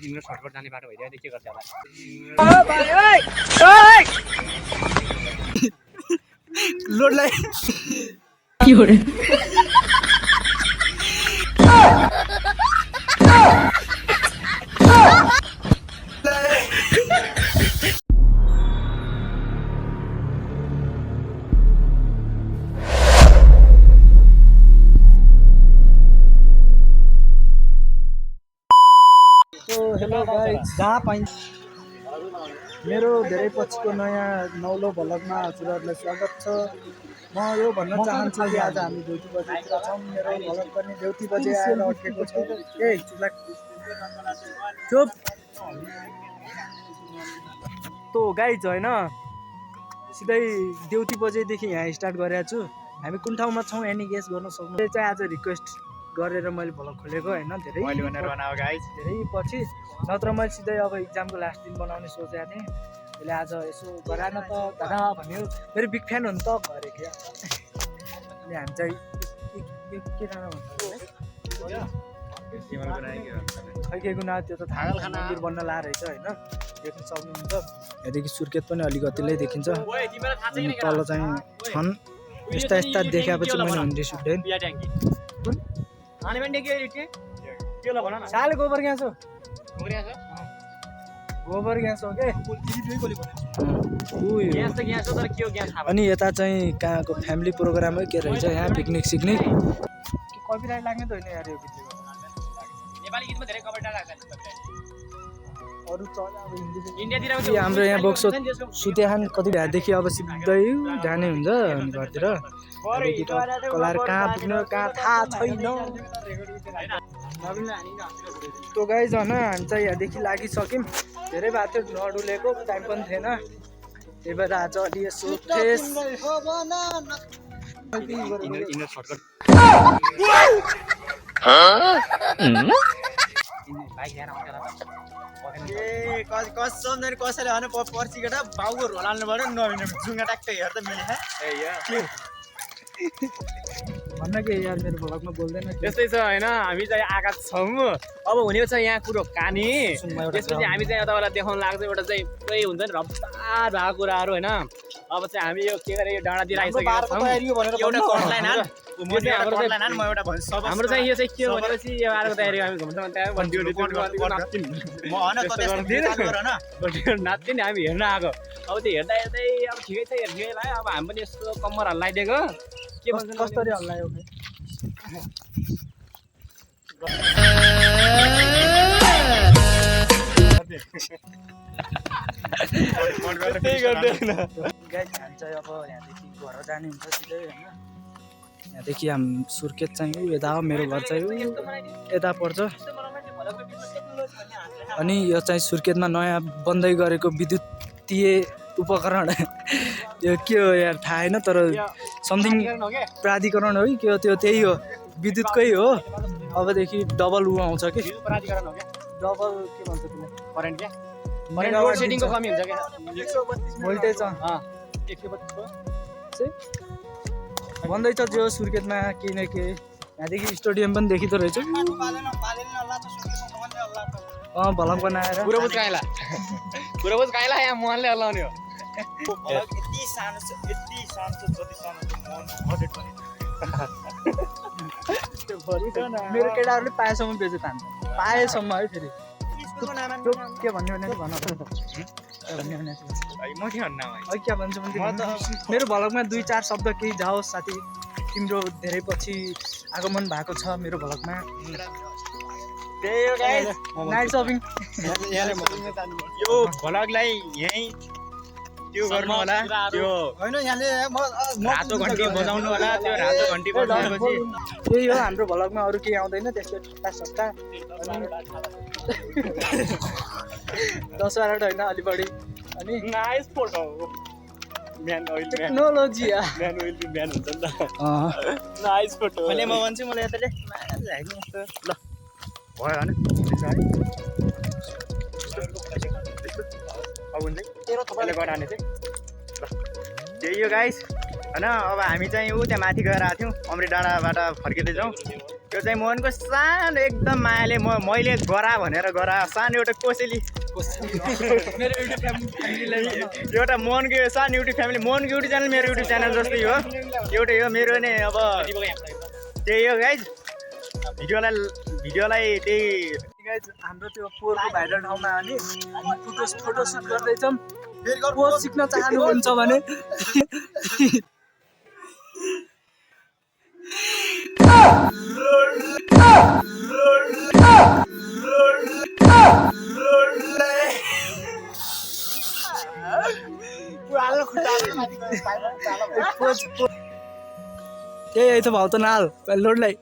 Ignore shortcut जाने बाटो भइदियो के गर्छ होला लोडलाई के हो रे हेलो गाइस, जहाँ पाइन्छ मेरो धेरै पछिको नयाँ नौलो भ्लगमा हजुरहरूलाई स्वागत छ। म यो भन्न चाहन्छु कि आज हामी ड्युटी बजेतिर छौँ। मेरो भ्लग पनि ड्युटी बजे आएर अड्केको छ। ए चुप तो गाइज होइन, सिधै ड्युटी बजेदेखि यहाँ स्टार्ट गरेको छु। हामी कुन ठाउँमा छौँ एनी गेस गर्न सक्नु। यो चाहिँ आज रिक्वेस्ट गरेर मैले भ्लग खोलेको होइन, धेरै पछि, नत्र मैले सिधै अब इक्जामको लास्ट दिन बनाउने सोचेको थिएँ। त्यसले आज यसो गराएन त दादा भन्यो, मेरो बिग फ्यान हो नि त भरे क्या। अनि हामी चाहिँ के खाना खै के गुना त्यो त थाहा मन्दिर बन्न ला रहेछ होइन, देख्न सक्नुहुन्छ। यहाँदेखि सुर्खेत पनि अलिकतिलाई देखिन्छ, तल चाहिँ छन्। यस्ता यस्ता देखाएपछि मैले हुँदैछु साले गोबर ग्यास हो, गोबर ग्यास हो के। अनि यता चाहिँ कहाँको फ्यामिली प्रोग्रामै के रहेछ यहाँ, पिकनिक सिक्निक। कपिराइट लाग्ने त होइन यार यो भिडियो। हाम्रो यहाँ बोक्सो सुत्याहान कति भ्यादेखि अब सिधै जाने हुन्छ घरतिर। कलार कहाँ पुग्नु कहाँ थाहा छैन। त्यो गाइज होइन, हामी चाहिँ यहाँदेखि लागिसक्यौँ। धेरै भएको थियो, नडुलेको टाइम पनि थिएन, त्यही भएर आज अलि यसो फ्रेस। इग्नोर सर्टकट कसरी भने पर्सि केटा बाउको रोलाल्नु पऱ्यो नभने जुङ्गा ट्याक्कै हेर्दा मिले भन्न के यार, मेरो भ्लगमा बोल्दैन। त्यस्तै छ होइन, हामी चाहिँ आएका छौँ। अब हुने छ यहाँ कुरो कहानी। त्यसपछि हामी चाहिँ तपाईँलाई देखाउन लाग्छ एउटा चाहिँ पुरै हुन्छ नि रफ्तार भएको कुराहरू होइन। अब चाहिँ हामी यो के गरे यो डाँडातिर आइसकेका छौँ। हाम्रो चाहिँ यो चाहिँ के हो भनेपछि यो आएको तयारी हामी घुम्न नाच्थ्यो नि हामी हेर्न आएको। अब त्यो हेर्दा हेर्दै अब ठिकै छ हेर्ने लाग्यो। अब हामी पनि यस्तो कम्मर हल्लाइदिएको के भन्छ कसरी हल्लायो चाहिँ अब यहाँदेखि घर जाने हुन्छ सिधै होइन। यहाँदेखि हामी सुर्खेत चाहिँ यता हो, मेरो घर चाहिँ यता पर्छ। अनि यो चाहिँ सुर्खेतमा नयाँ बन्दै गरेको विद्युतीय उपकरण यो के हो यार थाहा होइन, तर समथिङ प्राधिकरण हो कि के हो, त्यो त्यही हो, विद्युतकै हो। अबदेखि डबल ऊ आउँछ कि डबल के भन्छ त्यसलाई, करेन्ट क्या लोड सेडिङको कमी हुन्छ क्या, भोल्टेज भन्दैछ जो सुर्खेतमा केही न केही। यहाँदेखि स्टेडियम पनि देखिँदो रहेछ। भलक बनाएर पुरोबुज काइला यहाँ मोहनले हल्लाउने हो। मेरो केटाहरूले पाएसम्म बेच्यो तान्छ, पाएसम्म है। फेरि के भन्ने भने भन क्या भन्छु भने मेरो भ्लगमा 2-4 शब्द केही जाओस् साथी। तिम्रो धेरै पछि आगमन भएको छ मेरो भ्लगमा। नाइट सपिङ यो भ्लगलाई यही त्यो गर्नु होला, त्यो होइन यहाँले रातो घन्टी बजाउनु होला। त्यो रातो घन्टी बजाएपछि त्यही हो हाम्रो भ्लगमा, अरू केही आउँदैन त्यस्तो ठट्टा सट्टा। 10-12 होइन अलि बढी। अनि nice photo man oil technology man oil man हुन्छ नि त। नाइस फोटो मैले म भन्छु मलाई यताले ल भयो होइन अब हुन्छ तेरो तपाईँले गराने चाहिँ ल त्यही हो गाइस होइन। अब हामी चाहिँ ऊ त्यहाँ माथि गएर आएको थियौँ, अमृत डाँडाबाट फर्किँदैछौँ। यो चाहिँ मोहनको सानो एकदम मायाले मैले गरा भनेर गरा सानो एउटा कोसेली मेरो युट्युब फ्यामिलीलाई एउटा मोहनको यो सानो युट्युब फ्यामिली मोहनको युट्युब च्यानल मेरो युट्युब च्यानल जस्तै हो एउटै हो मेरो नै अब त्यही हो गाइज भिडियोलाई त्यही हाम्रो त्यो पोहोरको भाइरल ठाउँमा अनि फोटो सुट गर्दैछौँ पोज सिक्न चाहनुहुन्छ भने त्यही त भाउ त नाल लोडलाई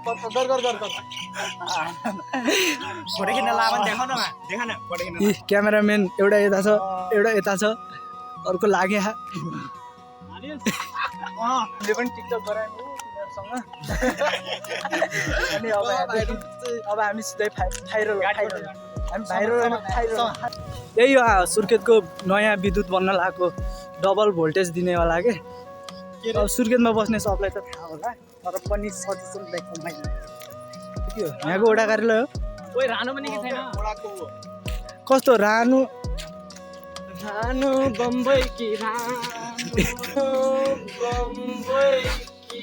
फोटो किन्न लाभन देखाउन फोटो किन्न यी क्यामेराम्यान एउटा यता छ एउटा यता छ अर्को लागे ले पनि टिकटक गरायौँ तिनीहरूसँग अनि अब हामी सिधै भाइरल यही हो सुर्खेतको नयाँ विद्युत बन्न लागेको डबल भोल्टेज दिनेवाला के अब सुर्खेतमा बस्ने सबलाई त थाहा होला तर पनि सजेसन देख्नु मैले के हो यहाँको वडा कार्यालय हो ओइ रानो पनि के छैन कस्तो रानो बम्बई की रानो बम्बई की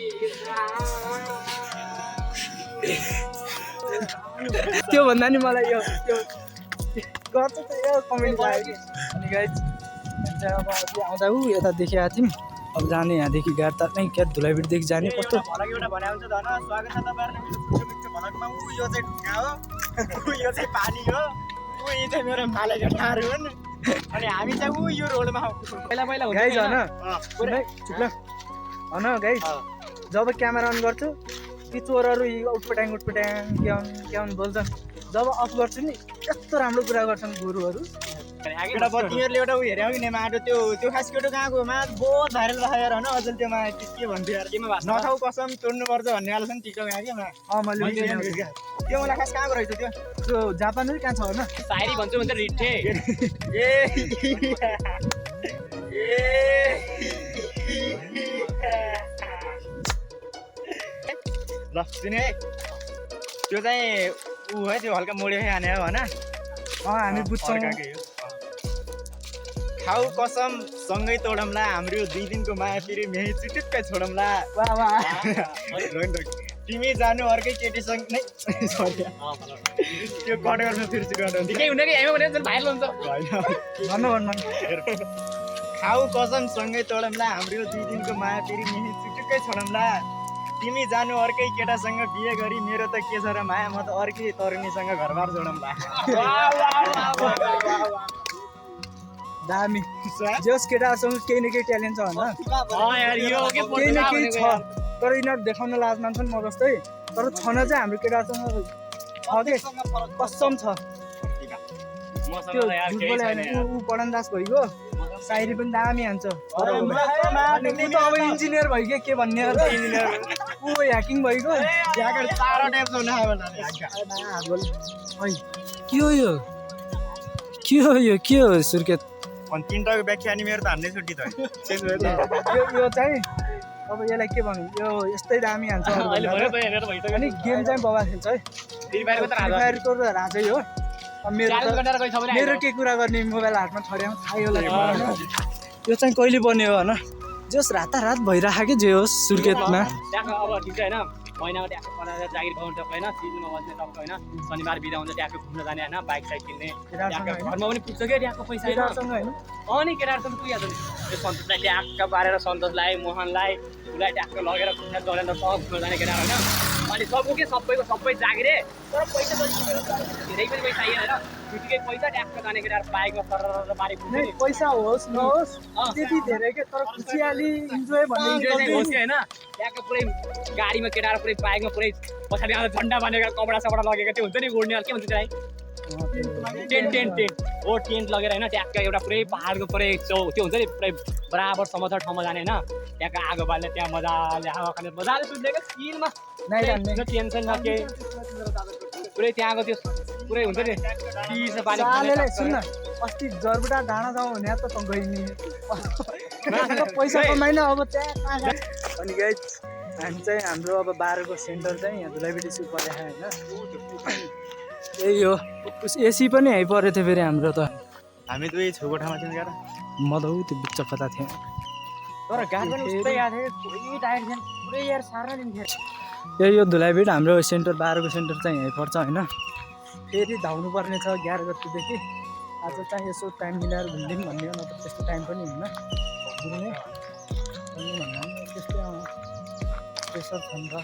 त्यो भन्दा नि मलाई यो गर्छ त यो कमेन्ट लाग्यो अनि गाइज चाहिँ अब अघि आउँदा यता देखेका थियौँ अब जाने यहाँदेखि गाडी त नै क्या धुलाइभिडदेखि जाने कस्तो भलक एउटा भने हुन्छ धन स्वागत छ तपाईँहरूको मिठो भलकमा यो चाहिँ ढुङ्गा हो यो चाहिँ पानी हो यी चाहिँ मेरो माले केटाहरू हुन् अनि हामी चाहिँ यो रोडमा पहिला गाइज होइन गाइज जब क्यामेरा अन गर्छु ती चोरहरू उटपट्याङ क्याउन बोल्छन् जब अफ गर्छु नि यस्तो राम्रो कुरा गर्छन् गुरुहरू एउटा तिमीहरूले एउटा उयो हेऱ्यौ नि माटो त्यो खास केटो कहाँको मा बहुत भाइरल भयो यार होइन अझै त्यो मा के भन्थ्यो यार केमा भाषा नखाउ कसम तोड्नुपर्छ भन्ने वाला छ नि टिकटक यहाँ के मा मैले त्यो मलाई खास कहाँको रहेछ त्यो जापानै कहाँ छ होइन सायरी भन्छु भन्छ रिठे ल सुने है त्यो चाहिँ ऊ है त्यो हल्का मोडियो खाने हो होइन हामी बुझ्छौँ खाऊ कसम सँगै तोडौँला हाम्रो 2 दिनको माया फेरि मेही चुटुक्कै छोडौँला तिमी जानु अर्कै केटीसँग नै सरी त्यो कट गर्न फिर्सी गर्नु ठिकै हुने कि हामी भने भाइरल हुन्छ भन्नु खाऊ कसम सँगै तोडौँला हाम्रो 2 दिनको माया फेरि मेही चुटुक्कै छोडौँला तिमी जानु अर्कै केटासँग बिहे गरी मेरो त के छ र माया म त अर्कै तरुणीसँग घरबार जोडौँला दामी जस केटाहरूसँग केही न केही ट्यालेन्ट छ होइन केही न केही छ तर यिनीहरू देखाउन लाज मान्छन् म जस्तै तर छन चाहिँ हाम्रो केटाहरूसँग छ के कसम छ त्यो झुट बोले होइन ऊ पढनदास भइगयो सायरी पनि दामी हान्छ अब इन्जिनियर भइगयो के भन्ने ऊ ह्याकिङ भइगयो के हो सुर्खेत अनि 3 टाको व्याख्या अनि मेरो त हान्ने छुट्टी त यो चाहिँ अब यसलाई के भन्नु यो यस्तै दामी हान्छ अनि गेम चाहिँ बबा खेल्छ है फ्री फायरको त राजै हो मेरो के कुरा गर्ने मोबाइल हातमा छड्याउँ थाहै होला यो चाहिँ कहिले बन्यो होइन जस रातारात भइरहेको के जे होस् सुर्खेतमा अब ठिक छ होइन महिनामा ट्याक्क बनाएर जागिर पाउनु टक्क होइन सिजनमा बस्ने टक्क होइन शनिबार बिदा हुन्छ ट्याक्क घुम्न जाने होइन बाइक साइक किन्ने ट्याक्क घरमा पनि पुग्छ क्या ट्याक्क पैसा होइन अनि केटाहरूसँग पुगिहाल्छ नि त्यो सन्तोषलाई ट्याक्क पारेर सन्तोषलाई मोहनलाई उसलाई ट्याक्क लगेर घुम्न चलेर सब घुम्न जाने केटाहरू होइन अनि सबको के सबैको सबै जागिरे तर पैसा धेरै पनि पैसा आइएन होइन ठिकै पैसा ट्याक्क जाने केटाहरू बाइकमा सर बारी पुग्ने पैसा होस् नहोस् त्यति धेरै के तर खुसियाली इन्जोय भन्ने होस् कि होइन ट्याक्क पुरै गाडीमा केटाहरू पुरै बाइकमा पुरै पछाडि आएर झन्डा बाँधेका कपडा सपडा लगेका त्यो हुन्छ नि उड्ने के भन्छ त्यसलाई टेन्ट हो टेन्ट लगेर होइन ट्याक्क एउटा पुरै पाहाडको पुरै त्यो हुन्छ नि पुरै बराबर समथर ठाउँमा जाने होइन ट्याक्क आगो बाल्ने त्यहाँ मजाले हावा खाने मजाले सुत्ने क्या स्किनमा टेन्सन नके पुरै त्यहाँको त्यो पुरै हुन्छ नि चिसो पानी सुन्न अस्ति जरबुटा डाँडा जाउँ भने त गइनी पैसा कमाइन अब त्यहाँ अनि गाइज हामी चाहिँ हाम्रो अब 12 को सेन्टर चाहिँ यहाँ धुलाइबेटी स्कुल परेको होइन यही हो एसी पनि यहीँ परेको थियो फेरि हाम्रो त हामी दुई छेउकोठामा थियौँ क्या म त ऊ त्यो बिच कता थिएँ तर गाडी पनि उस्तै आएको थियो पुरै टाइट थियो पुरै यार साह्रै दिन थियो यही हो धुलाइबेट हाम्रो सेन्टर 12 को सेन्टर चाहिँ यहीँ पर्छ होइन फेरि धाउनु पर्ने छ 11 गतिदेखि आज चाहिँ यसो टाइम मिलाएर घुमिदिउँ भन्ने हो नत्र त्यस्तो टाइम पनि हुन्न घुम्ने भन्नु त्यस्तै प्रेसर छ नि त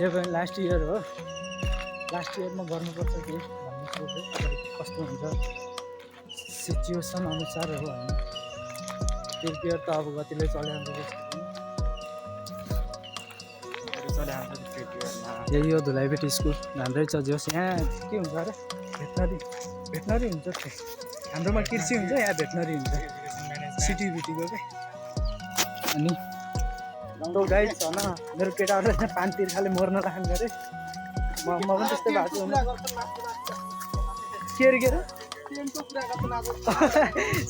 यो पनि लास्ट इयर हो लास्ट इयरमा गर्नुपर्छ केही भन्ने सोच्यो कस्तो हुन्छ सिचुएसन अनुसार हो होइन प्रिपेयर त अब गतिले यही हो धुलाइबेटी स्कुल राम्रै छ जोस् यहाँ के हुन्छ अरे भेटनरी हुन्छ हाम्रोमा कृषि हुन्छ यहाँ भेटनरी हुन्छ सिटिभिटीको क्या अनि तो गाइड छ न मेरो केटाहरूलाई चाहिँ पानी तिर्खाले मर्न राख्नु गरे म पनि त्यस्तै भएको छु के अरे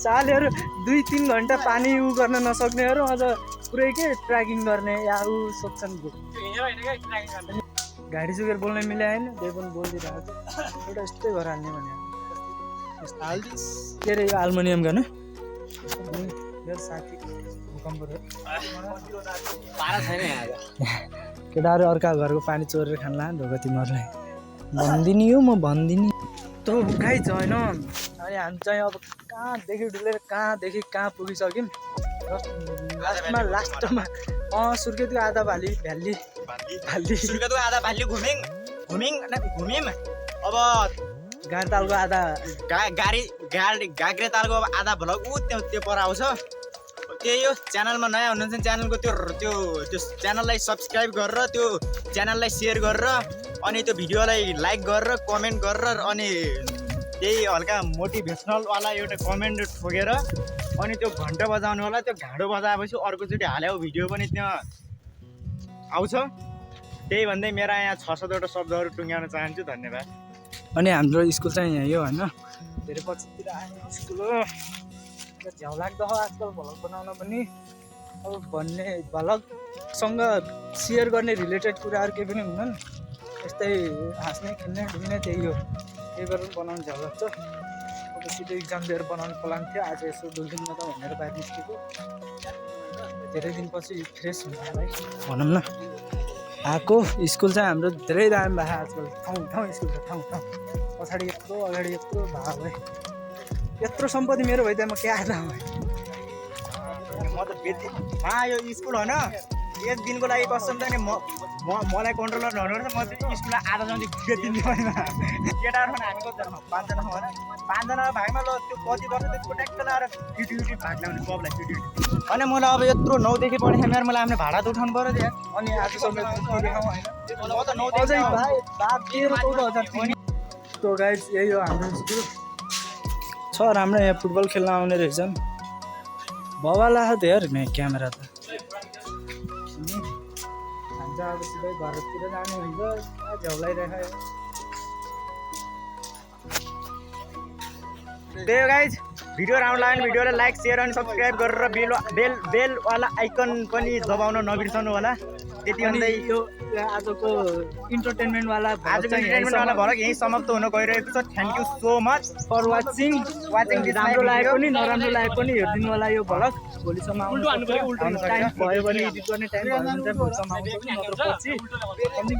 सालेहरू 2-3 घन्टा पानी उ गर्न नसक्नेहरू अझ पुरै के ट्र्याकिङ गर्ने या ऊ सोध्छन् गाडी सुकेर बोल्न मिलाएन त्यही पनि बोलिदिरहेको छ एउटा यस्तै घर हाल्ने भने के अरे यो हार्मोनियम गर्नु मेरो साथी भूकम्प केटाहरू अर्का घरको पानी चोरेर खान्ला ढोका तिमीहरूलाई भन्दिनी हो म भन्दिनी त गाई छ होइन अनि हामी चाहिँ अब कहाँदेखि डुलेर कहाँदेखि कहाँ पुगिसक्यौँ लास्टमा सुर्खेतको आधा भ्याली सुर्खेतको आधा भ्याली घुम्यौँ अब गाडतालको आधा गाग्रे तालको अब आधा भ्लग त्यो पर आउँछ त्यही हो च्यानलमा नयाँ हुनुहुन्छ च्यानलको त्यो च्यानललाई सब्सक्राइब गरेर त्यो च्यानललाई सेयर गरेर अनि त्यो भिडियोलाई लाइक गरेर कमेन्ट गरेर अनि त्यही हल्का मोटिभेसनलवाला एउटा कमेन्ट ठोकेर अनि त्यो घन्टा बजाउनु होला त्यो घाँडो बजाएपछि अर्कोचोटि हालेको भिडियो पनि त्यहाँ आउँछ त्यही भन्दै मेरा यहाँ 600वटा शब्दहरू टुङ्ग्याउन चाहन्छु धन्यवाद अनि हाम्रो स्कुल चाहिँ यही हो होइन धेरै पछितिर आएको स्कुल हो झ्याउ लाग्दो हो आजकल भ्लग बनाउन पनि अब भन्ने भ्लगसँग सेयर गर्ने रिलेटेड कुराहरू केही पनि हुँदैन यस्तै हाँस्ने खेल्ने डुल्ने त्यही हो त्यही भएर पनि बनाउनु झ्याउ लाग्छ अब सिधै इक्जाम दिएर बनाउनु प्लान थियो आज यसो डुल्दिउँ न त भनेर बाहिर निस्केको धेरै दिनपछि फ्रेस हुन्छ है भनौँ न आएको स्कुल चाहिँ हाम्रो धेरै दामी भएको आजकल ठाउँ स्कुल छ ठाउँ पछाडि यत्रो अगाडि यत्रो भएको है यत्रो सम्पत्ति मेरो भइदिए म के आधा हो म त यो स्कुल होइन एक दिनको लागि कसम त नि मलाई कन्ट्रोलर नहुनुपर्छ म चाहिँ स्कुललाई आधा जति बेचिदिनु होइन केटाहरू हामी कतिजना 5जना हो 5जना भागमा ल त्यो कति वर्ष त्यो ट्याक्क लगाएर फिटी भाग ल्याउने सबलाई फिटी अनि मलाई अब यत्रो 9 देखि पढ्ने मेरो मलाई आफ्नो भाडा त उठाउनु पर्यो त्यहाँ अनि आज म त 9 तो गाइस यही हो हाम्रो स्कुल छ राम्रो यहाँ फुटबल खेल्न आउने रहेछन् बवाला धेर यहाँ क्यामेरा त हामी अब सिधै घरतिर जाने हुन्छ झ्याउलाइरहेको त्यही हो गाइज भिडियो राम्रो लाग्यो भने भिडियोलाई लाइक सेयर अनि सब्सक्राइब गरेर बेलवाला आइकन पनि दबाउन नबिर्सनु होला त्यति भन्दै यो आजको इन्टरटेनमेन्टवाला भ्लग यही समाप्त हुन गइरहेको छ thank you so much for watching राम्रो लाग्यो पनि नराम्रो लाग्यो पनि हेरिदिनु होला यो भ्लग भोलिसम्म टाइम भयो भने एडिट गर्ने टाइम भयो भने चाहिँ भोलिसम्म आउँछ नत्र पछि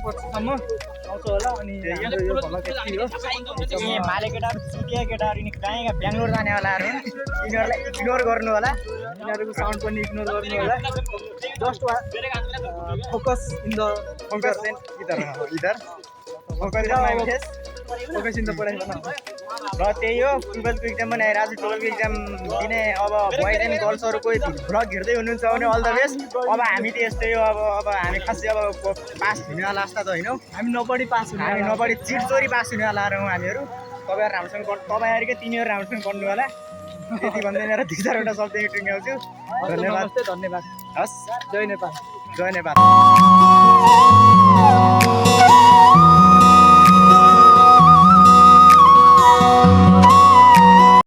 पछिसम्म आउँछ होला अनि यो भ्लग यति हो माले केटाहरू चुटिया केटाहरू नि कहीँ बेङ्गलोर जानेवालाहरू यिनीहरूलाई इग्नोर गर्नु होला यिनीहरूको साउन्ड पनि इग्नोर गर्नु होला just focus in the focus in the पढाइ र त्यही हो 12को इक्जाम पनि आएर आज 12को इक्जाम दिने अब बोइज एन्ड गर्ल्सहरू कोही भ्लग हेर्दै हुनुहुन्छ भने अल द बेस्ट अब हामी त यस्तै हो अब हामी खासै अब पास हुनेवाला जस्ता त होइनौँ हामी नपढी पास हुने हामी नपढी चिटचोरी पास हुनेवालाहरू हौँ हामीहरू तपाईँहरू राम्रोसँग तपाईँहरूकै तिनीहरू राम्रोसँग पढ्नु होला त्यति भन्दै मेरो 2-4वटा शब्द टुङ्ग्याउँछु धन्यवाद हस् जय नेपाल जय नेपाल